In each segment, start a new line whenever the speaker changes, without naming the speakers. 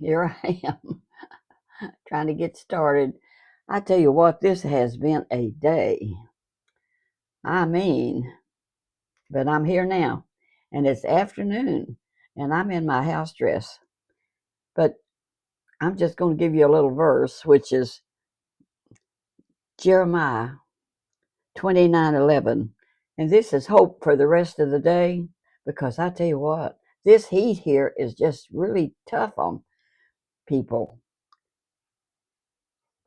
here I am trying to get started. I tell you what, this has been a day. I mean, but I'm here now, and it's afternoon, and I'm in my house dress. But I'm just going to give you a little verse, which is Jeremiah 29:11, and this is hope for the rest of the day. Because I tell you what, this heat here is just really tough on people.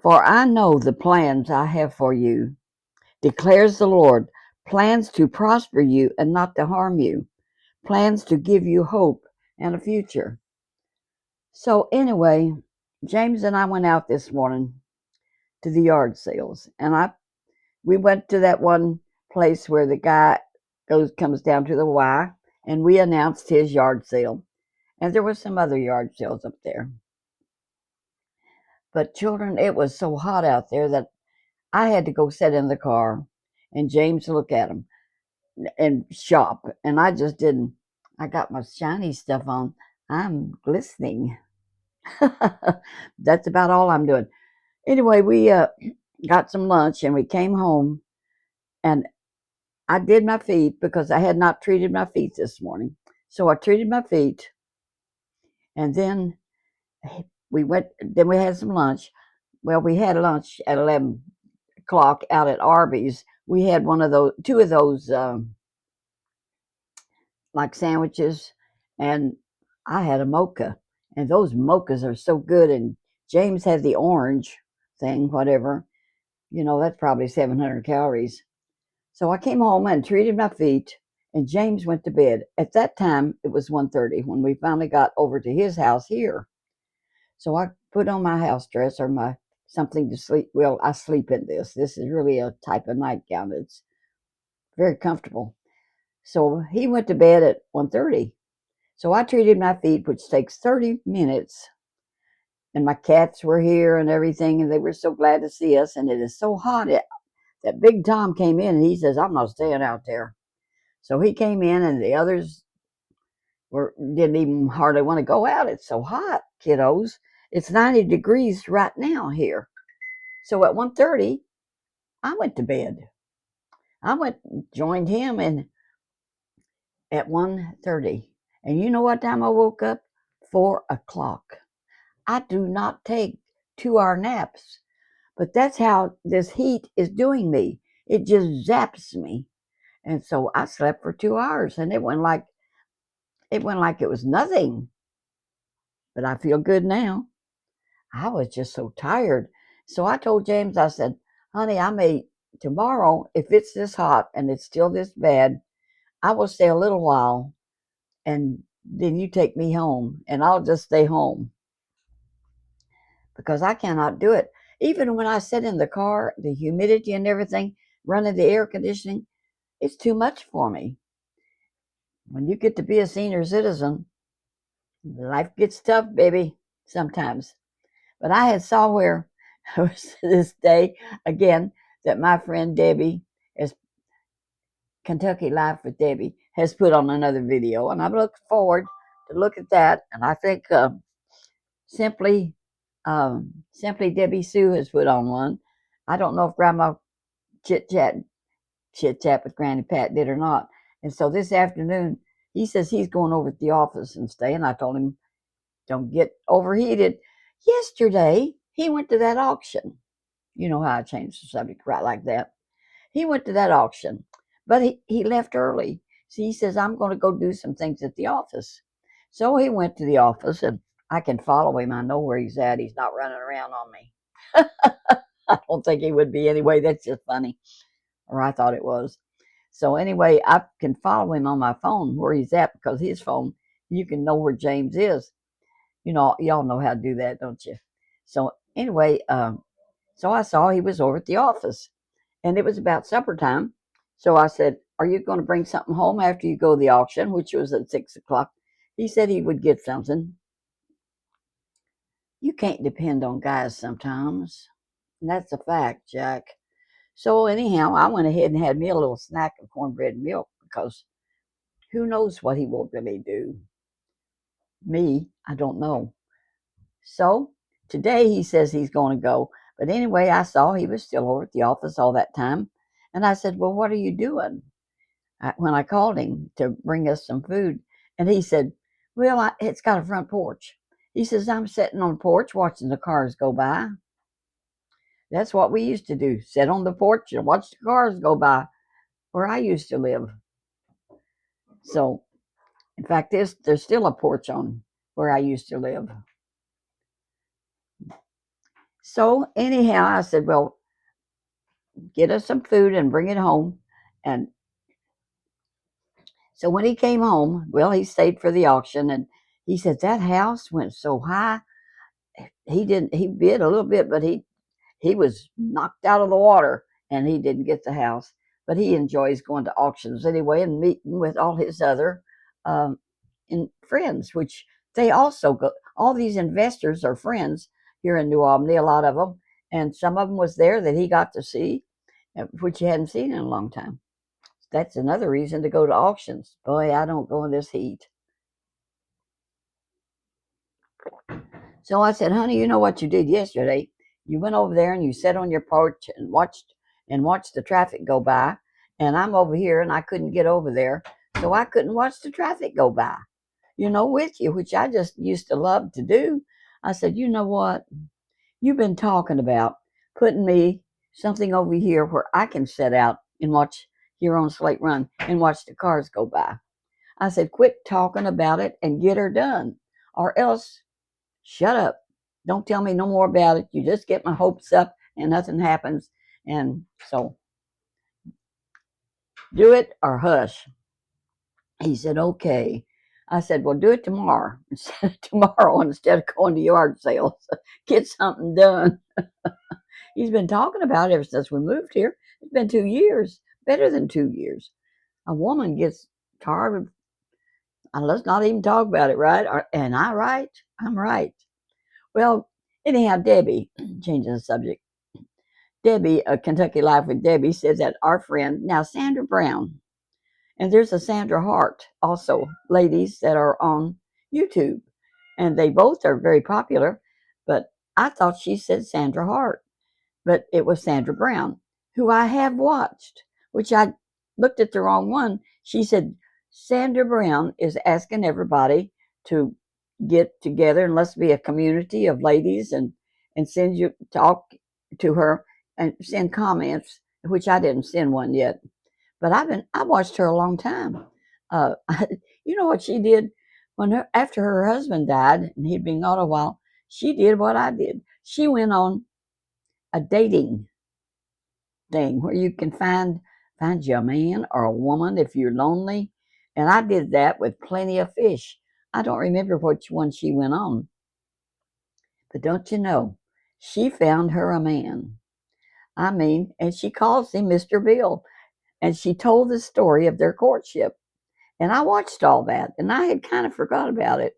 For I know the plans I have for you, declares the Lord, plans to prosper you and not to harm you, plans to give you hope and a future. So, anyway, James and I went out this morning to the yard sales, and we went to that one place where the guy comes down to the Y, and we announced his yard sale. And there were some other yard sales up there. But children, it was so hot out there that I had to go sit in the car and James look at them and shop. And I just didn't. I got my shiny stuff on. I'm glistening. That's about all I'm doing. Anyway, we got some lunch and we came home and I did my feet because I had not treated my feet this morning. So I treated my feet and then then we had some lunch. Well, we had lunch at 11 o'clock out at Arby's. We had two of those like sandwiches, and I had a mocha. And those mochas are so good. And James had the orange thing, whatever. That's probably 700 calories. So I came home and treated my feet, and James went to bed. At that time, it was 1:30 when we finally got over to his house here. So I put on my house dress or my something to sleep. Well, I sleep in this. This is really a type of nightgown. It's very comfortable. So he went to bed at 1:30. So I treated my feet, which takes 30 minutes. And my cats were here and everything, and they were so glad to see us. And it is so hot. That Big Tom came in and he says, I'm not staying out there. So he came in, and the others didn't even hardly want to go out. It's so hot, kiddos. It's 90 degrees right now here. So at 1:30, I went to bed. I went joined him and at 1:30. And you know what time I woke up? 4 o'clock. I do not take 2 hour naps, but that's how this heat is doing me. It just zaps me. And so I slept for 2 hours and it went like it was nothing. But I feel good now. I was just so tired. So I told James, I said, honey, I may tomorrow, if it's this hot and it's still this bad, I will stay a little while and then you take me home and I'll just stay home because I cannot do it. Even when I sit in the car, the humidity and everything, running the air conditioning, it's too much for me. When you get to be a senior citizen, life gets tough, baby, sometimes. But I had saw where this day again that my friend Debbie is Kentucky Life with Debbie has put on another video, and I'm looking forward to look at that. And I think simply simply Debbie Sue has put on one. I don't know if Grandma chit chat with Granny Pat did or not. And so this afternoon he says he's going over to the office and stay. And I told him don't get overheated. Yesterday he went to that auction. You know how I changed the subject right like that. He went to that auction, but he left early. So he says, I'm going to go do some things at the office. So he went to the office, and I can follow him. I know where he's at. He's not running around on me. I don't think he would be anyway. That's just funny. Or I thought it was. So anyway, I can follow him on my phone where he's at because his phone, you can know where James is. Y'all know how to do that, don't you? So anyway, so I saw he was over at the office. And it was about supper time. So I said, are you going to bring something home after you go to the auction, which was at 6 o'clock? He said he would get something. You can't depend on guys sometimes. And that's a fact, Jack. So anyhow, I went ahead and had me a little snack of cornbread and milk because who knows what he will really do. Me, I don't know. So today he says he's going to go. But anyway, I saw he was still over at the office all that time. And I said, well, what are you doing? When I called him to bring us some food. And he said, well, it's got a front porch. He says, I'm sitting on the porch watching the cars go by. That's what we used to do, sit on the porch and watch the cars go by where I used to live. So, in fact, there's still a porch on where I used to live. So, anyhow, I said, well, get us some food and bring it home. And so when he came home, well, he stayed for the auction, and he said that house went so high. He bid a little bit, but he was knocked out of the water, and he didn't get the house. But he enjoys going to auctions anyway and meeting with all his other um, friends, which they also go. All these investors are friends here in New Albany, a lot of them, and some of them was there that he got to see, which he hadn't seen in a long time. That's another reason to go to auctions. Boy, I don't go in this heat. So I said, honey, you know what you did yesterday? You went over there and you sat on your porch and watched the traffic go by. And I'm over here and I couldn't get over there. So I couldn't watch the traffic go by, with you, which I just used to love to do. I said, you know what? You've been talking about putting me something over here where I can sit out and watch here on Slate Run and watch the cars go by. I said, quit talking about it and get her done, or else shut up. Don't tell me no more about it. You just get my hopes up and nothing happens. And so do it or hush. He said, okay. I said, well, do it tomorrow instead of going to yard sales. Get something done. He's been talking about it ever since we moved here. It's been 2 years, better than 2 years. A woman gets tired of, let's not even talk about it, right? And I right? I'm right. Well, anyhow, Debbie, changing the subject. Debbie, Kentucky Life with Debbie, says that our friend, now Sandra Brown, and there's a Sandra Hart also, ladies that are on YouTube, and they both are very popular, but I thought she said Sandra Hart, but it was Sandra Brown, who I have watched, which I looked at the wrong one. She said, Sandra Brown is asking everybody to get together and let's be a community of ladies and send you talk to her and send comments, which I didn't send one yet. But I watched her a long time. Uh, you know what she did after her husband died and he'd been gone a while. She did what I did. She went on a dating thing where you can find you a man or a woman if you're lonely. And I did that with plenty of fish. I don't remember which one she went on, but don't you know, she found her a man. I mean, and she calls him Mr. Bill. And she told the story of their courtship. And I watched all that, and I had kind of forgot about it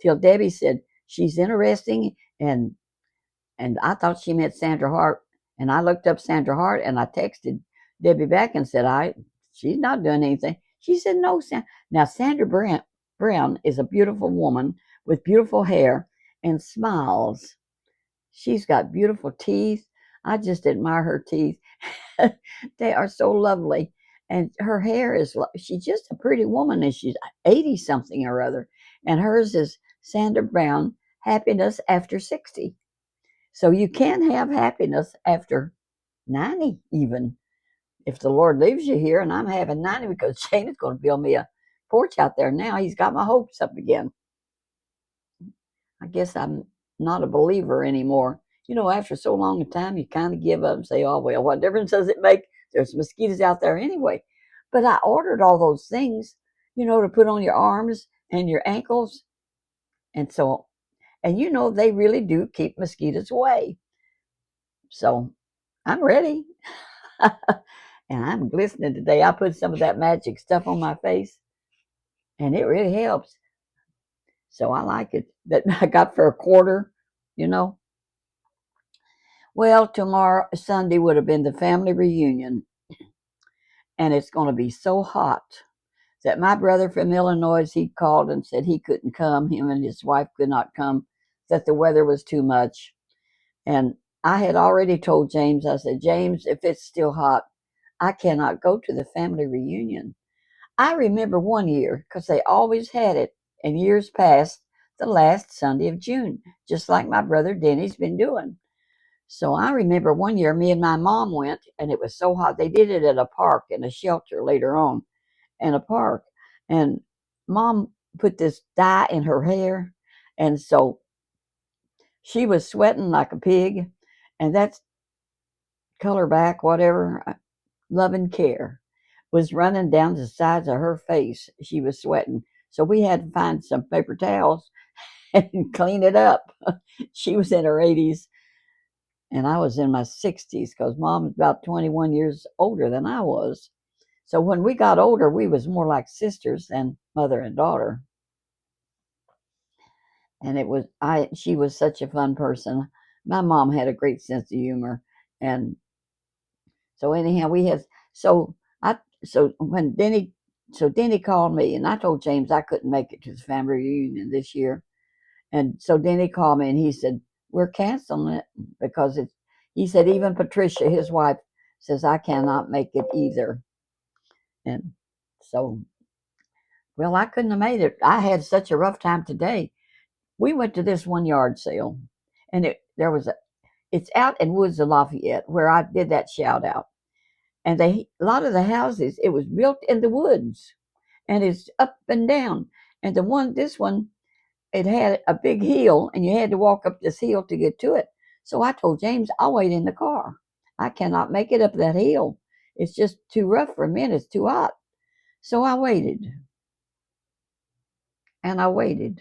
till Debbie said she's interesting, and I thought she meant Sandra Hart. And I looked up Sandra Hart, and I texted Debbie back and said, she's not doing anything. She said, no, Now, Sandra Brown is a beautiful woman with beautiful hair and smiles. She's got beautiful teeth. I just admire her teeth. They are so lovely. And her hair she's just a pretty woman, and she's 80 something or other. And hers is Sandra Brown, happiness after 60. So you can have happiness after 90, even if the Lord leaves you here. And I'm having 90 because Shane is going to build me a porch out there now. He's got my hopes up again. I guess I'm not a believer anymore. After so long a time, you kind of give up and say, oh, well, what difference does it make? There's mosquitoes out there anyway. But I ordered all those things, to put on your arms and your ankles. And so, and they really do keep mosquitoes away. So I'm ready. And I'm glistening today. I put some of that magic stuff on my face, and it really helps. So I like it. That I got for $0.25. Well, tomorrow, Sunday, would have been the family reunion, and it's going to be so hot that my brother from Illinois, he called and said he couldn't come. Him and his wife could not come. that the weather was too much. And I had already told James, I said, James, if it's still hot, I cannot go to the family reunion. I remember one year, because they always had it in years past, the last Sunday of June, just like my brother Denny's been doing. So I remember one year me and my mom went, and it was so hot. They did it at a park in a shelter later on, in a park. And mom put this dye in her hair, and so she was sweating like a pig, and that's color back, whatever, love and care was running down the sides of her face. She was sweating. So we had to find some paper towels and clean it up. She was in her 80s and I was in my 60s because mom was about 21 years older than I was. So when we got older, we was more like sisters than mother and daughter. And it was she was such a fun person. My mom had a great sense of humor. And so anyhow, we had so I so when Denny called me and I told James I couldn't make it to the family reunion this year. And so Denny called me and he said, we're canceling it because it's he said even Patricia, his wife, says I cannot make it either. And so well, I couldn't have made it. I had such a rough time today. We went to this one yard sale and there was it's out in Woods of Lafayette where I did that shout out. And a lot of the houses, it was built in the woods and it's up and down. And this one, it had a big hill and you had to walk up this hill to get to it. So I told James, I'll wait in the car. I cannot make it up that hill. It's just too rough for me. It's too hot. So I waited and I waited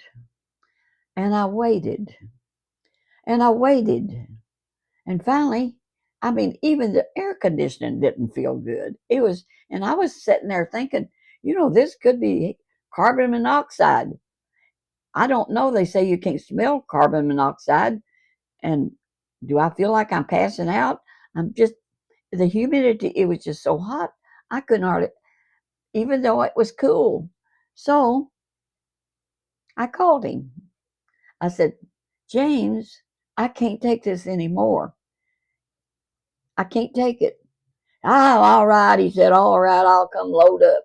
and I waited and I waited. And finally, I mean, even the air conditioning didn't feel good. And I was sitting there thinking, this could be carbon monoxide. I don't know. They say you can't smell carbon monoxide. And do I feel like I'm passing out? The humidity, it was just so hot. I couldn't hardly, even though it was cool. So I called him. I said, James, I can't take this anymore. I can't take it. Oh, all right. He said, all right, I'll come load up.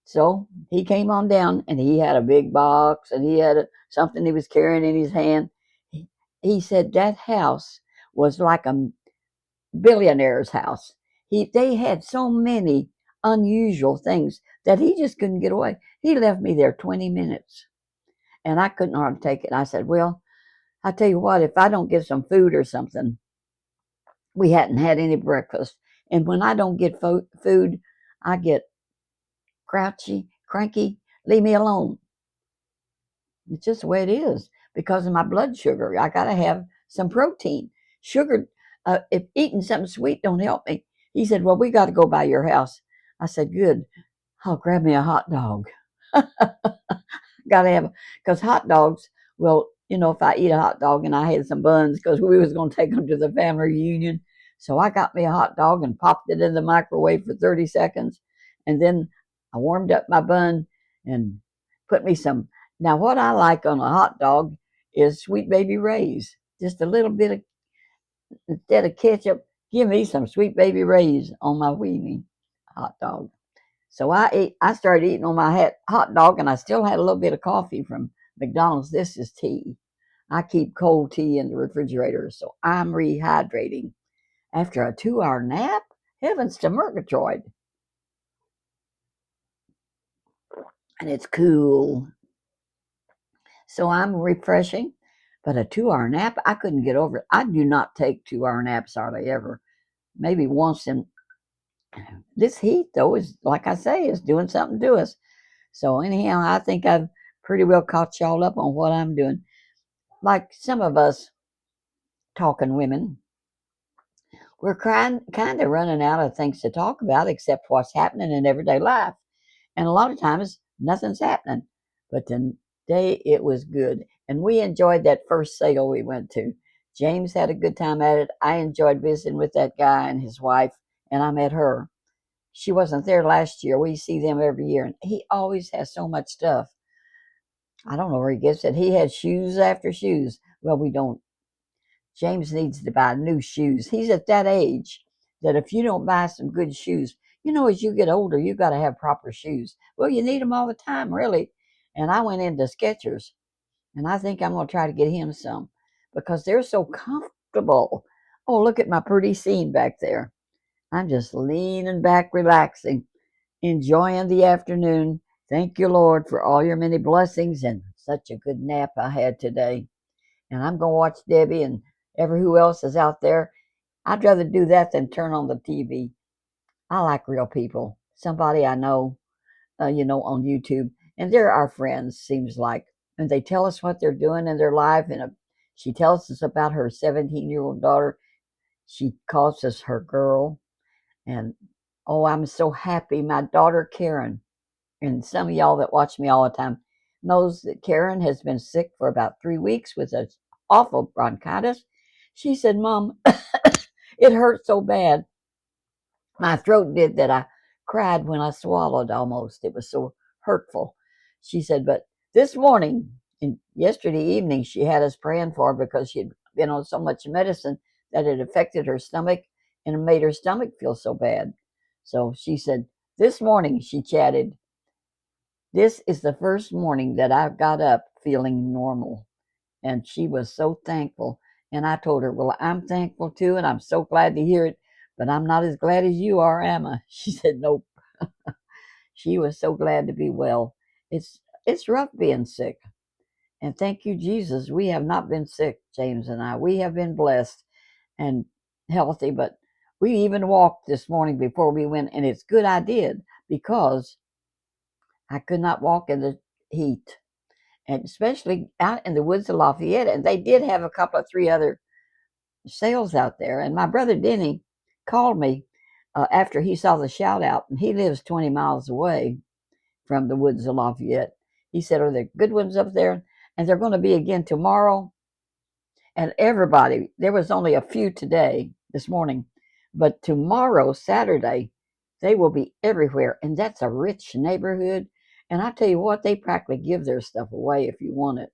So he came on down and he had a big box and he had something he was carrying in his hand. He said that house was like a billionaire's house. They had so many unusual things that he just couldn't get away. He left me there 20 minutes and I couldn't hardly take it. I said, well, I tell you what, if I don't get some food or something, we hadn't had any breakfast. And when I don't get food, I get grouchy, cranky, leave me alone. It's just the way it is because of my blood sugar. I got to have some protein. Sugar, if eating something sweet don't help me. He said, well, we got to go by your house. I said, good. I'll grab me a hot dog. Got to have, because hot dogs, well, if I eat a hot dog and I had some buns because we was going to take them to the family reunion. So I got me a hot dog and popped it in the microwave for 30 seconds. And then I warmed up my bun and put me some. Now, what I like on a hot dog is Sweet Baby Ray's. Just a little bit of, instead of ketchup, give me some Sweet Baby Ray's on my weenie hot dog. So I started eating on my hot dog, and I still had a little bit of coffee from McDonald's. This is tea. I keep cold tea in the refrigerator, so I'm rehydrating. After a 2-hour nap, heavens to Murgatroyd. And it's cool. So I'm refreshing. But a 2-hour nap, I couldn't get over it. I do not take 2-hour naps hardly ever. Maybe once in this heat, though, is like I say, is doing something to us. So anyhow, I think I've pretty well caught y'all up on what I'm doing. Like some of us talking women, we're kind of running out of things to talk about except what's happening in everyday life. And a lot of times, nothing's happening. But today, it was good. And we enjoyed that first sale we went to. James had a good time at it. I enjoyed visiting with that guy and his wife, and I met her. She wasn't there last year. We see them every year, and he always has so much stuff. I don't know where he gets it. He had shoes after shoes. Well, we don't. James needs to buy new shoes. He's at that age that if you don't buy some good shoes, as you get older, you got to have proper shoes. Well, you need them all the time, really. And I went into Skechers, and I think I'm going to try to get him some because they're so comfortable. Oh, look at my pretty scene back there. I'm just leaning back, relaxing, enjoying the afternoon. Thank you, Lord, for all your many blessings and such a good nap I had today. And I'm going to watch Debbie and ever who else is out there. I'd rather do that than turn on the TV. I like real people. Somebody I know, on YouTube. And they're our friends, seems like. And they tell us what they're doing in their life. And she tells us about her 17-year-old daughter. She calls us her girl. And oh, I'm so happy. My daughter, Karen, and some of y'all that watch me all the time knows that Karen has been sick for about 3 weeks with an awful bronchitis. She said, Mom, it hurt so bad. My throat did that I cried when I swallowed almost. It was so hurtful. She said, but this morning and yesterday evening, she had us praying for her because she had been on so much medicine that it affected her stomach and it made her stomach feel so bad. So she said, this morning she chatted, this is the first morning that I've got up feeling normal. And she was so thankful. And I told her, well, I'm thankful too, and I'm so glad to hear it, but I'm not as glad as you are, am I? She said, nope. She was so glad to be well. It's rough being sick. And thank you, Jesus. We have not been sick, James and I. We have been blessed and healthy, but we even walked this morning before we went, and it's good I did because I could not walk in the heat, and especially out in the woods of Lafayette. And they did have a couple of three other sales out there. And my brother Denny called me after he saw the shout out, and he lives 20 miles away from the woods of Lafayette. He said, are there good ones up there? And they're going to be again tomorrow. And everybody, there was only a few today, this morning, but tomorrow, Saturday, they will be everywhere. And that's a rich neighborhood. And I tell you what, they practically give their stuff away if you want it.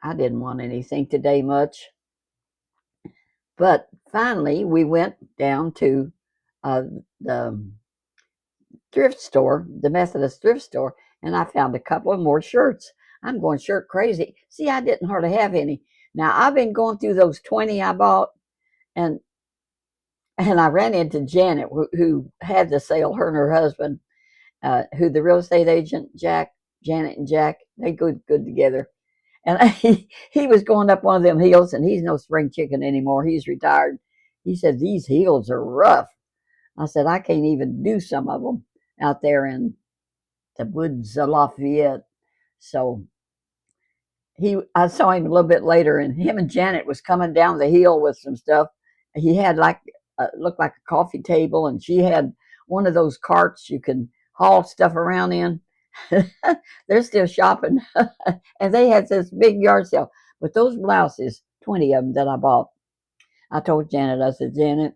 I didn't want anything today much. But finally, we went down to the thrift store, the Methodist thrift store, and I found a couple of more shirts. I'm going shirt crazy. See, I didn't hardly have any. Now, I've been going through those 20 I bought, and I ran into Janet, who had the sale, her and her husband, who the real estate agent, Janet and Jack, they go good together. And he was going up one of them hills, and he's no spring chicken anymore. He's retired. He said, these hills are rough. I said, I can't even do some of them out there in the woods of Lafayette. So I saw him a little bit later, and him and Janet was coming down the hill with some stuff. He had looked like a coffee table, and she had one of those carts you can haul stuff around in. They're still shopping, and they had this big yard sale. But those blouses, 20 of them that I bought, I told Janet, I said, Janet,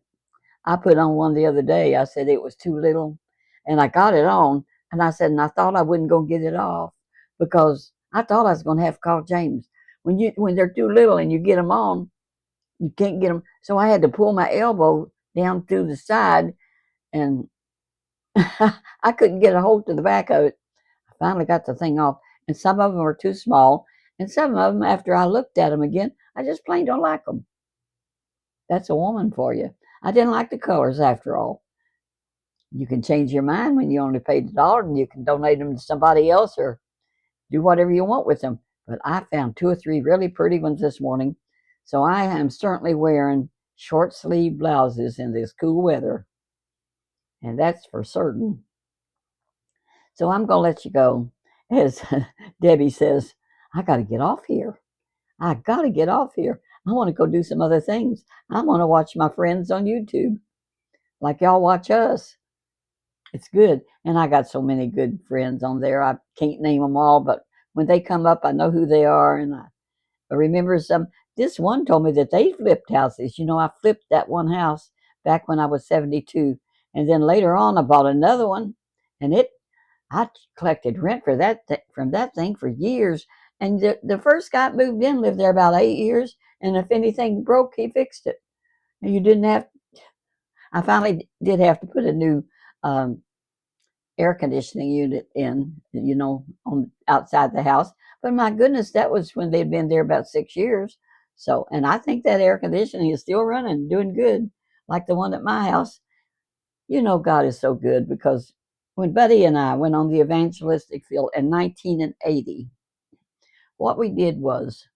I put on one the other day. I said it was too little, and I got it on, and I said, and I thought I wasn't going to get it off because I thought I was going to have to call James. When they're too little and you get them on, you can't get them. So I had to pull my elbow down through the side, and I couldn't get a hold to the back of it. I finally got the thing off, and some of them were too small, and some of them, after I looked at them again, I just plain don't like them. That's a woman for you. I didn't like the colors after all. You can change your mind when you only paid $1, and you can donate them to somebody else or do whatever you want with them. But I found 2 or 3 really pretty ones this morning, so I am certainly wearing short sleeve blouses in this cool weather, and that's for certain. So I'm going to let you go. As Debbie says, I got to get off here. I got to get off here. I want to go do some other things. I want to watch my friends on YouTube like y'all watch us. It's good. And I got so many good friends on there. I can't name them all, but when they come up, I know who they are. And I remember some. This one told me that they flipped houses. I flipped that one house back when I was 72. And then later on, I bought another one. And I collected rent for that from that thing for years. And the first guy that moved in lived there about 8 years. And if anything broke, he fixed it. And you didn't have. I finally did have to put a new um, air conditioning unit in, on outside the house. But my goodness, that was when they'd been there about 6 years. So, and I think that air conditioning is still running, doing good, like the one at my house. God is so good because when Buddy and I went on the evangelistic field in 1980, what we did was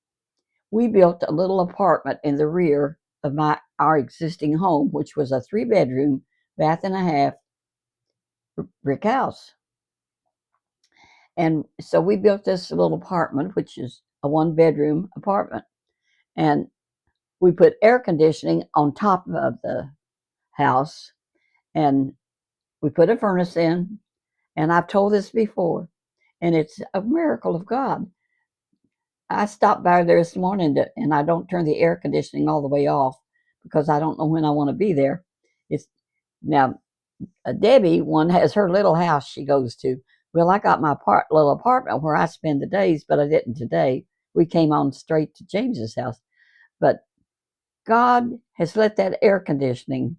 we built a little apartment in the rear of our existing home, which was a 3-bedroom, bath and a half brick house. And so we built this little apartment, which is a 1-bedroom apartment. And we put air conditioning on top of the house. And we put a furnace in. And I've told this before. And it's a miracle of God. I stopped by there this morning and I don't turn the air conditioning all the way off because I don't know when I want to be there. It's now Debbie, one has her little house she goes to. Well, I got my little apartment where I spend the days, but I didn't today. We came on straight to James's house. But God has let that air conditioning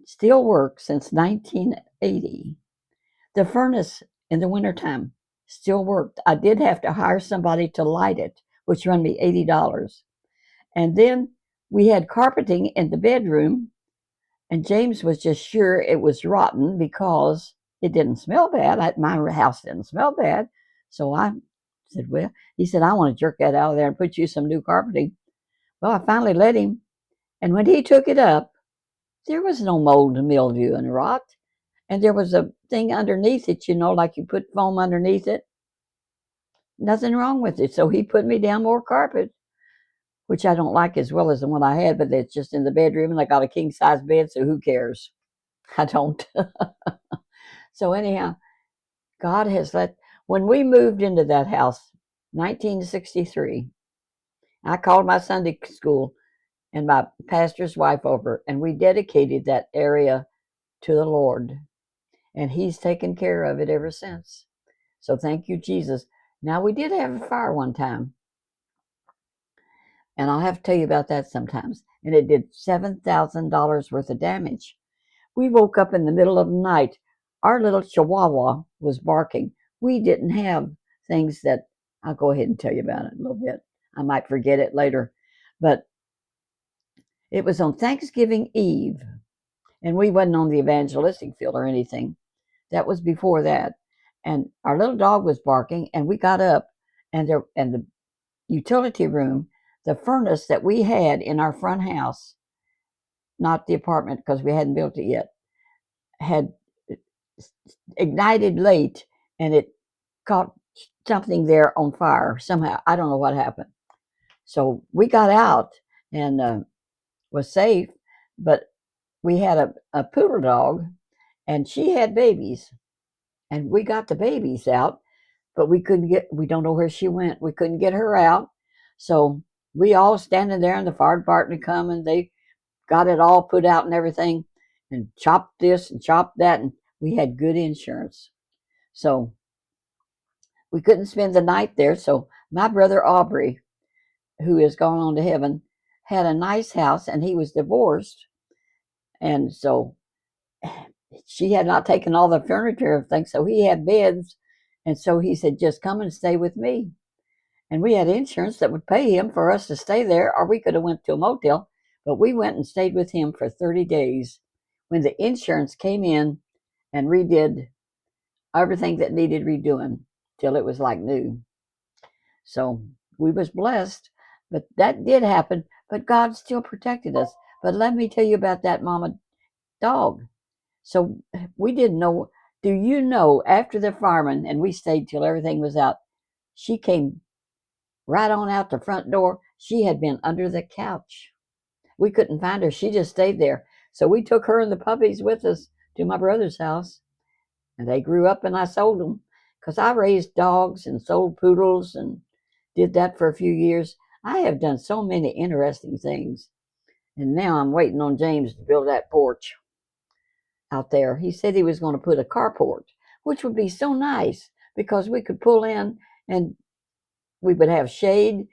still work since 1980. The furnace in the wintertime still worked. I did have to hire somebody to light it, which run me $80. And then we had carpeting in the bedroom, and James was just sure it was rotten because it didn't smell bad. My house didn't smell bad. So I said, well, he said, I want to jerk that out of there and put you some new carpeting. Well, I finally let him. And when he took it up, there was no mold and mildew and rot. And there was a thing underneath it, like you put foam underneath it. Nothing wrong with it. So he put me down more carpet, which I don't like as well as the one I had, but it's just in the bedroom and I got a king size bed, so who cares? I don't. So anyhow, God has when we moved into that house, 1963, I called my Sunday school and my pastor's wife over, and we dedicated that area to the Lord. And he's taken care of it ever since. So thank you, Jesus. Now, we did have a fire one time, and I'll have to tell you about that sometimes. And it did $7,000 worth of damage. We woke up in the middle of the night. Our little chihuahua was barking. We didn't have things that I'll go ahead and tell you about it a little bit. I might forget it later. But it was on Thanksgiving Eve, and we wasn't on the evangelistic field or anything. That was before that. And our little dog was barking, and we got up, and the utility room, the furnace that we had in our front house, not the apartment because we hadn't built it yet, had ignited late, and it caught something there on fire somehow. I don't know what happened. So we got out and was safe, but we had a poodle dog, and she had babies, and we got the babies out, but we don't know where she went. We couldn't get her out. So we all standing there, and the fire department come, and they got it all put out and everything, and chopped this and chopped that, and we had good insurance. So we couldn't spend the night there. So my brother Aubrey, who is gone on to heaven, had a nice house, and he was divorced. And so she had not taken all the furniture and things, so he had beds. And so he said, just come and stay with me. And we had insurance that would pay him for us to stay there, or we could have went to a motel. But we went and stayed with him for 30 days. When the insurance came in and redid everything that needed redoing till it was like new. So we was blessed, but that did happen. But God still protected us. But let me tell you about that mama dog. So we didn't know. Do you know, after the fireman, and we stayed till everything was out, she came right on out the front door. She had been under the couch. We couldn't find her. She just stayed there. So we took her and the puppies with us to my brother's house, and they grew up, and I sold them because I raised dogs and sold poodles and did that for a few years. I have done so many interesting things. And now I'm waiting on James to build that porch out there. He said he was going to put a carport. which would be so nice because we could pull in and we would have shade,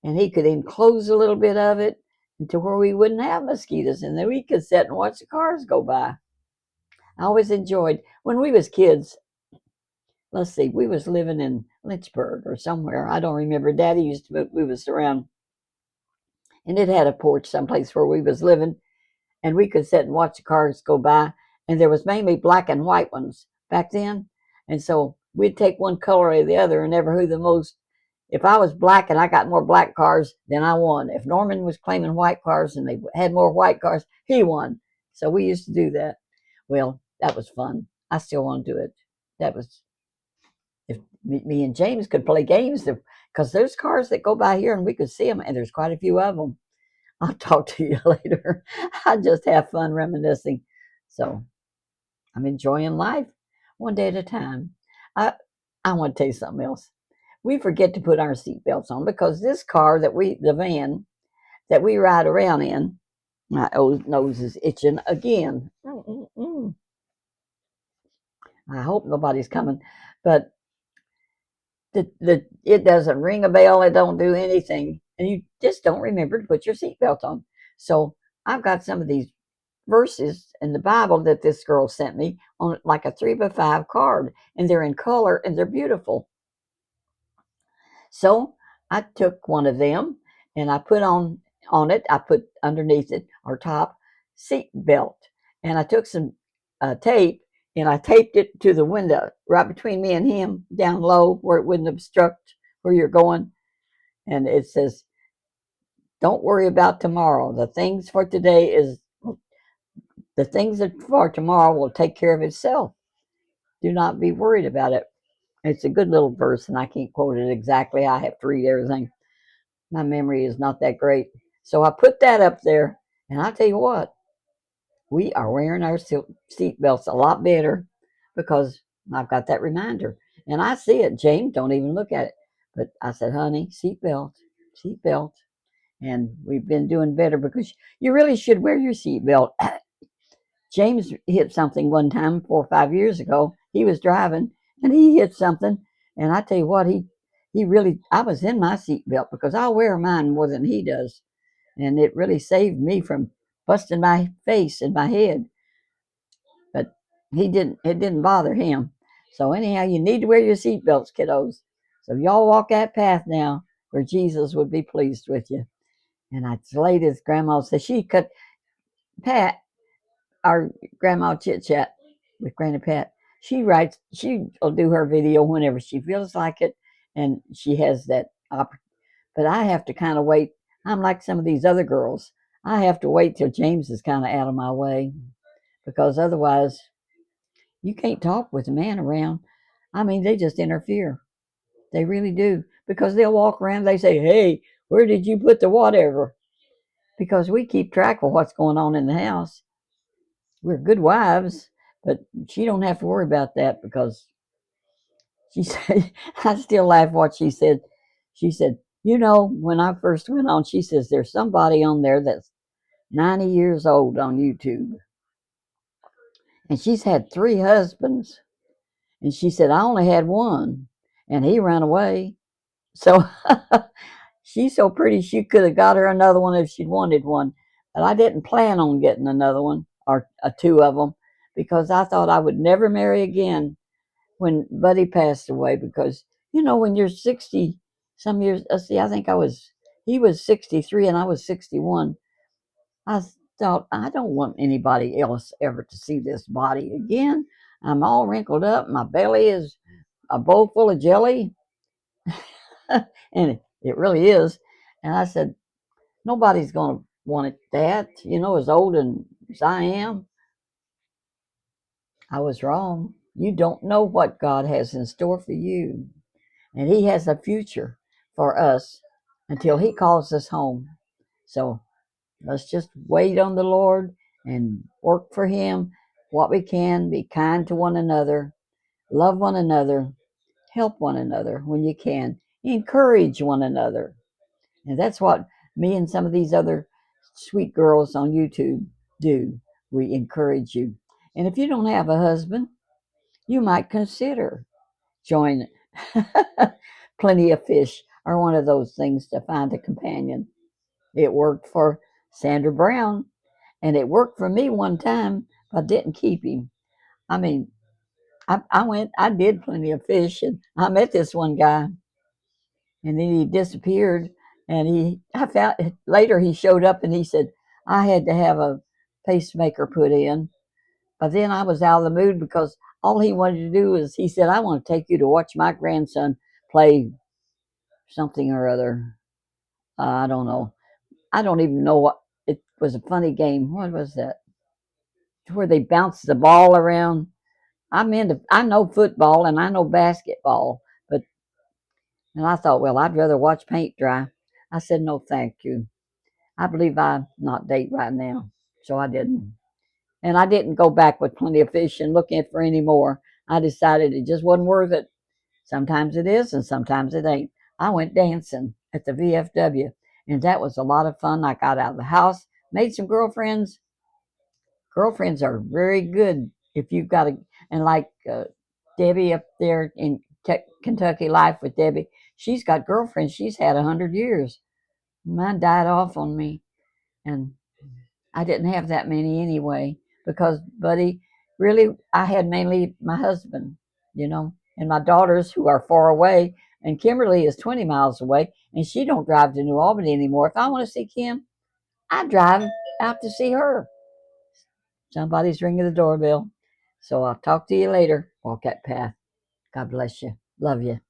and he could enclose a little bit of it to where we wouldn't have mosquitoes, and then we could sit and watch the cars go by. I always enjoyed when we was kids. Let's see, we was living in Lynchburg or somewhere. I don't remember. Daddy used to move us around, and it had a porch someplace where we was living, and we could sit and watch the cars go by. And there was mainly black and white ones back then, and so we'd take one color or the other, and never who the most. If I was black and I got more black cars, then I won. If Norman was claiming white cars and they had more white cars, he won. So we used to do that. Well, that was fun. I still want to do it. That was if me and James could play games, because there's cars that go by here and we could see them, and there's quite a few of them. I'll talk to you later. I just have fun reminiscing. So I'm enjoying life one day at a time. I I want to tell you something else. We forget to put our seatbelts on because this car the van that we ride around in, my old nose is itching again. I hope nobody's coming, but it doesn't ring a bell. It don't do anything, and you just don't remember to put your seatbelt on. So I've got some of these verses in the Bible that this girl sent me on like a 3x5 card, and they're in color and they're beautiful. So I took one of them and I put on it. I put underneath it or top seat belt, and I took some tape and I taped it to the window right between me and him, down low where it wouldn't obstruct where you're going. And it says, "Don't worry about tomorrow. The things that for tomorrow will take care of itself. Do not be worried about it." It's a good little verse, and I can't quote it exactly. I have to read everything. My memory is not that great. So I put that up there, and I tell you what, we are wearing our seat belts a lot better because I've got that reminder. And I see it. James don't even look at it. But I said, honey, seat belt, seat belt. And we've been doing better because you really should wear your seat belt. James hit something one time 4 or 5 years ago. He was driving and he hit something. And I tell you what, he really, I was in my seat belt because I wear mine more than he does. And it really saved me from busting my face and my head. But it didn't bother him. So anyhow, you need to wear your seatbelts, kiddos. So y'all walk that path now where Jesus would be pleased with you. And I laid his grandma said she could Pat, our grandma chit chat with Granny Pat. She'll do her video whenever she feels like it, and she has that opportunity. But I have to kind of wait. I'm like some of these other girls. I have to wait till James is kind of out of my way because otherwise you can't talk with a man around. I mean, they just interfere. They really do because they'll walk around. They say, "Hey, where did you put the whatever?" Because we keep track of what's going on in the house. We're good wives, but she don't have to worry about that because she said, I still laugh what she said. She said, when I first went on, she says, there's somebody on there that's 90 years old on YouTube. And she's had 3 husbands. And she said, I only had one, and he ran away. So she's so pretty, she could have got her another one if she'd wanted one. But I didn't plan on getting another one or 2 of them because I thought I would never marry again when Buddy passed away. Because, when you're 60 some years, see, he was 63 and I was 61. I thought, I don't want anybody else ever to see this body again. I'm all wrinkled up. My belly is a bowl full of jelly. And it really is. And I said, nobody's going to want it that, as old as I am. I was wrong. You don't know what God has in store for you. And He has a future for us until He calls us home. So let's just wait on the Lord and work for Him what we can. Be kind to one another. Love one another. Help one another when you can. Encourage one another. And that's what me and some of these other sweet girls on YouTube do. We encourage you. And if you don't have a husband, you might consider joining Plenty of Fish or one of those things to find a companion. It worked for Sandra Brown, and it worked for me one time, but I didn't keep him. I mean, I did Plenty of Fish, and I met this one guy, and then he disappeared. And I found later he showed up and he said, I had to have a pacemaker put in. But then I was out of the mood because all he wanted to do is he said, I want to take you to watch my grandson play something or other. I don't know. I don't even know what it was. A funny game. What was that? Where they bounce the ball around. I know football and I know basketball, but and I thought, well, I'd rather watch paint dry. I said, no, thank you. I believe I'm not date right now, so I didn't. And I didn't go back with Plenty of Fish and looking for any more. I decided it just wasn't worth it. Sometimes it is, and sometimes it ain't. I went dancing at the VFW, and that was a lot of fun. I got out of the house, made some girlfriends. Girlfriends are very good if you've got a, and like Debbie up there in Kentucky Life with Debbie, she's got girlfriends she's had 100 years. Mine died off on me, and I didn't have that many anyway because, buddy, really, I had mainly my husband, and my daughters who are far away. And Kimberly is 20 miles away, and she don't drive to New Albany anymore. If I want to see Kim, I drive out to see her. Somebody's ringing the doorbell. So I'll talk to you later. Walk that path. God bless you. Love you.